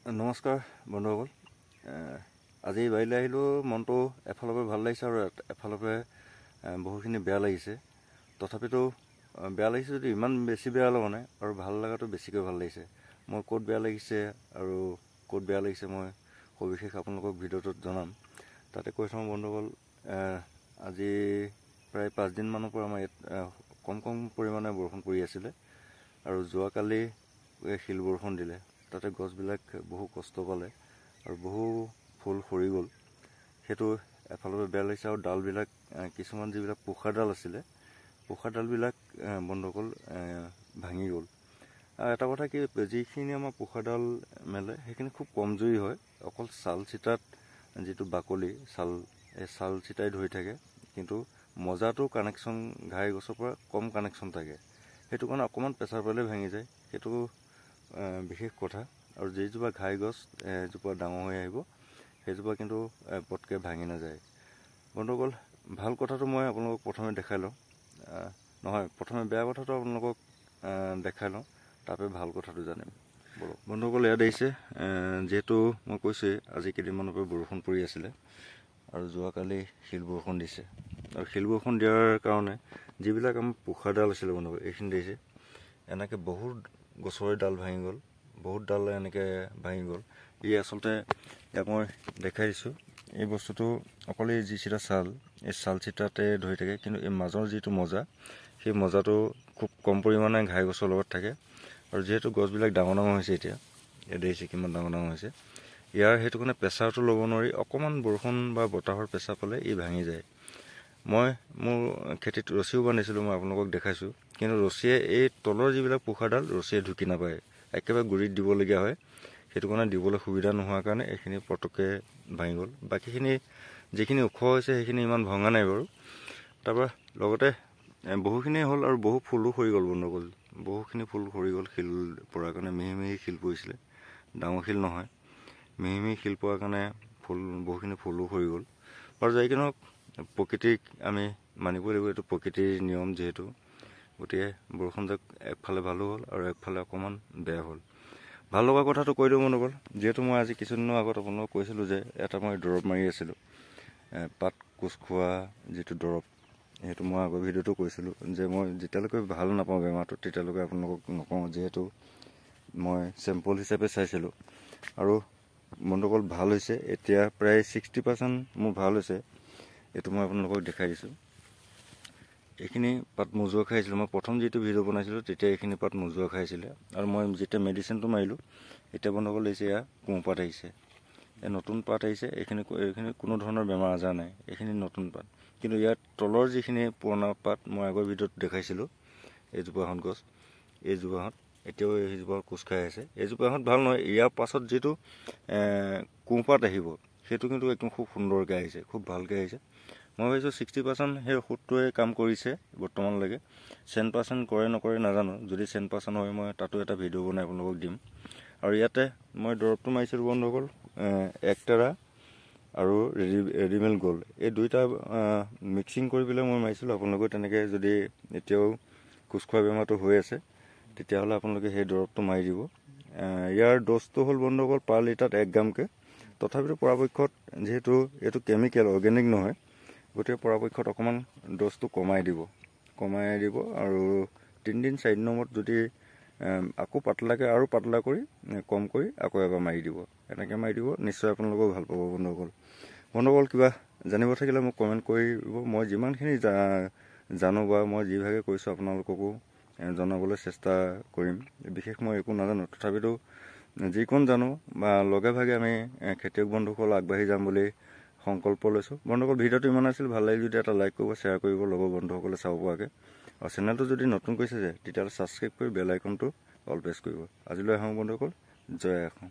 নমস্কাৰ বন্ধুসকল। আজি বাৰীলৈ আহিলোঁ। মনটো এফালৰ পৰা ভাল লাগিছে আৰু এফালৰ পৰা বহুখিনি বেয়া লাগিছে। তথাপিতো বেয়া লাগিছে যদি ইমান বেছি বেয়া লগা নাই আৰু ভাল লগাটো বেছিকৈ ভাল লাগিছে। মই ক'ত বেয়া লাগিছে আৰু ক'ত বেয়া লাগিছে মই সবিশেষ আপোনালোকক ভিডিঅ'টোত জনাম। তাতে কৈ থওঁ বন্ধুসকল, আজি প্ৰায় 5 দিনমানৰ পৰা আমাৰ ইয়াত কম পৰিমাণে বৰষুণ পৰি আছিলে আৰু যোৱাকালি শিল বৰষুণ দিলে। তাতে গছবিলাক বহু কষ্ট পালে আৰু বহু ফুল সৰি গ'ল। সেইটো এফালৰ পৰা বেয়া লাগিছে। আৰু ডালবিলাক কিছুমান যিবিলাক পোখা ডাল আছিলে, পোখা ডালবিলাক বন্ধুসকল ভাঙি গ'ল। আৰু এটা কথা কি, যিখিনি আমাৰ পোখা ডাল মেলে সেইখিনি খুব কমজুৰি হয়। অকল ছাল চিটাত যিটো বাকলি এই ছাল চিটাই ধৰি থাকে, কিন্তু মজাটো কানেকশ্যন ঘাই গছৰ পৰা কম কানেকশ্যন থাকে। সেইটো কাৰণে অকণমান প্ৰেছাৰ পালে ভাঙি যায়। সেইটো বিশেষ কথা। আৰু যিজোপা ঘাই গছ এজোপা ডাঙৰ হৈ আহিব সেইজোপা কিন্তু পটকৈ ভাঙি নাযায়। বন্ধুসকল, ভাল কথাটো মই আপোনালোকক প্ৰথমে দেখাই লওঁ। প্ৰথমে বেয়া কথাটো আপোনালোকক দেখাই লওঁ, তাৰপৰা ভাল কথাটো জানিম। বন্ধুসকল, ইয়াত আহিছে। যিহেতু মই কৈছোঁৱেই আজি কেইদিনমানৰ পৰা বৰষুণ পৰি আছিলে আৰু যোৱাকালি শিল বৰষুণ দিছে। আৰু শিল বৰষুণ দিয়াৰ কাৰণে যিবিলাক আমাৰ পোখা ডাল আছিলে বন্ধুসকল, এইখিনি দিছে এনেকৈ বহুত গছৰে ডাল ভাঙি গ'ল, বহুত ডাল এনেকৈ ভাঙি গ'ল। আচলতে ইয়াক মই দেখাই দিছোঁ। এই বস্তুটো অকল এই যি চিটা ছাল, এই ছাল চিটাতে ধৰি থাকে, কিন্তু এই মাজৰ যিটো মজা, সেই মজাটো খুব কম পৰিমাণে ঘাই গছৰ লগত থাকে। আৰু যিহেতু গছবিলাক ডাঙৰ হৈছে, এতিয়া ইয়াত দেখিছে কিমান ডাঙৰ হৈছে। সেইটো কাৰণে প্ৰেছাৰটো ল'ব নোৱাৰি, অকণমান বৰষুণ বা বতাহৰ প্ৰেছাৰ পালে ই ভাঙি যায়। মই মোৰ খেতিত ৰছীও বান্ধিছিলোঁ, মই আপোনালোকক দেখাইছোঁ। কিন্তু ৰছীয়ে এই তলৰ যিবিলাক পোখাডাল ৰছীয়ে ঢুকি নাপায়, একেবাৰে গুৰিত দিবলগীয়া হয়। সেইটো কাৰণে দিবলৈ সুবিধা নোহোৱাৰ কাৰণে এইখিনি পটককৈ ভাঙি গ'ল। বাকীখিনি যিখিনি ওখ হৈছে সেইখিনি ইমান ভঙা নাই বাৰু। তাৰপৰা লগতে বহুখিনি হ'ল আৰু বহু ফুলো সৰি গ'ল বন্ধুসকল। বহুখিনি ফুল সৰি গ'ল শিল পৰাৰ কাৰণে। মিহি শিল পৰিছিলে, ডাঙৰ শিল নহয়। মিহি শিল পৰাৰ কাৰণে বহুখিনি ফুলো সৰি গ'ল। বাৰু যাই কি নহওক, প্ৰকৃতিক আমি মানিবই লাগিব, এইটো প্ৰকৃতিৰ নিয়ম যিহেতু। গতিকে বৰষুণ যাক একফালে ভালো হ'ল আৰু একফালে অকণমান বেয়া হ'ল। ভাল লগা কথাটো কৈ দিওঁ বন্ধুসকল, যিহেতু মই আজি কিছুদিনৰ আগত আপোনালোকক কৈছিলোঁ যে এটা মই দৰৱ মাৰি আছিলোঁ, পাত কোচ খোৱা যিটো দৰৱ। সেইটো মই আগৰ ভিডিঅ'টো কৈছিলোঁ যে মই যেতিয়ালৈকে ভাল নাপাওঁ বেমাৰটো তেতিয়ালৈকে আপোনালোকক নকওঁ, যিহেতু মই চেম্পল হিচাপে চাইছিলোঁ আৰু বন্ধুসকল ভাল হৈছে। এতিয়া প্ৰায় 60% মোৰ ভাল হৈছে। এইটো মই আপোনালোকক দেখাই দিছোঁ। এইখিনি পাত মোজোৱা খাইছিলোঁ। মই প্ৰথম যিটো ভিডিঅ' বনাইছিলোঁ তেতিয়া এইখিনি পাত মোজোৱা খাইছিলে। আৰু মই যেতিয়া মেডিচিনটো মাৰিলোঁ, এতিয়া বন্ধুসকল আহিছে, এয়া কুঁহপাত আহিছে, এই নতুন পাত আহিছে। এইখিনি কোনো ধৰণৰ বেমাৰ আজাৰ নাই, এইখিনি নতুন পাত। কিন্তু ইয়াত তলৰ যিখিনি পুৰণা পাত মই আগৰ ভিডিঅ'ত দেখাইছিলোঁ, এইজোপাহঁত গছ, এইজোপাহঁত এতিয়াও এইজোপা কোচ খাই আছে। এইজোপাহঁত ভাল নহয়। ইয়াৰ পাছত যিটো কুঁহপাত আহিব সেইটো কিন্তু একদম খুব সুন্দৰকৈ আহিছে, খুব ভালকৈ আহিছে। মই ভাবিছোঁ 60% সেই ঔষধটোৱে কাম কৰিছে বৰ্তমানলৈকে। 100% কৰে নকৰে নাজানো। যদি 100% হয় মই তাতো এটা ভিডিঅ' বনাই আপোনালোকক দিম। আৰু ইয়াতে মই দৰৱটো মাৰিছিলোঁ বন্ধুসকল, একটেৰা আৰু ৰেডিমেল গ'ল্ড, এই দুইটা মিক্সিং কৰি পেলাই মই মাৰিছিলোঁ। আপোনালোকে তেনেকৈ যদি এতিয়াও কোচ খোৱা বেমাৰটো হৈ আছে তেতিয়াহ'লে আপোনালোকে সেই দৰৱটো মাৰি দিব। ইয়াৰ ড'জটো হ'ল বন্ধুসকল পাৰ লিটাৰত 1 গ্ৰামকৈ। তথাপিতো পৰাপক্ষত যিহেতু এইটো কেমিকেল, অৰ্গেনিক নহয়, গতিকে পৰাপক্ষত অকণমান ড'জটো কমাই দিব আৰু 3 দিন 4 দিনৰ মূৰত যদি আকৌ পাতলাকৈ আৰু পাতলা কৰি কম কৰি আকৌ এবাৰ মাৰি দিব। এনেকৈ মাৰি দিব, নিশ্চয় আপোনালোকেও ভাল পাব বন্ধুসকল। কিবা জানিব থাকিলে মোক কমেণ্ট কৰিব। মই যিমানখিনি জানো বা মই যিভাগে কৈছোঁ আপোনালোককো জনাবলৈ চেষ্টা কৰিম। বিশেষ মই একো নাজানো, তথাপিতো যিকণ জানো বা লগে ভাগে আমি খেতিয়ক বন্ধুসকল আগবাঢ়ি যাম বুলি সংকল্প লৈছোঁ। বন্ধুসকল, ভিডিঅ'টো ইমান আছিল। ভাল লাগিল যদি এটা লাইক কৰিব, শ্বেয়াৰ কৰিব, লগৰ বন্ধুসকলে চাব পৰাকৈ। আৰু চেনেলটো যদি নতুন কৈছে তেতিয়াহ'লে ছাবস্ক্ৰাইব কৰি বেল আইকনটো অল প্ৰেছ কৰিব। আজিলৈ আহোঁ বন্ধুসকল, জয় আহোঁ।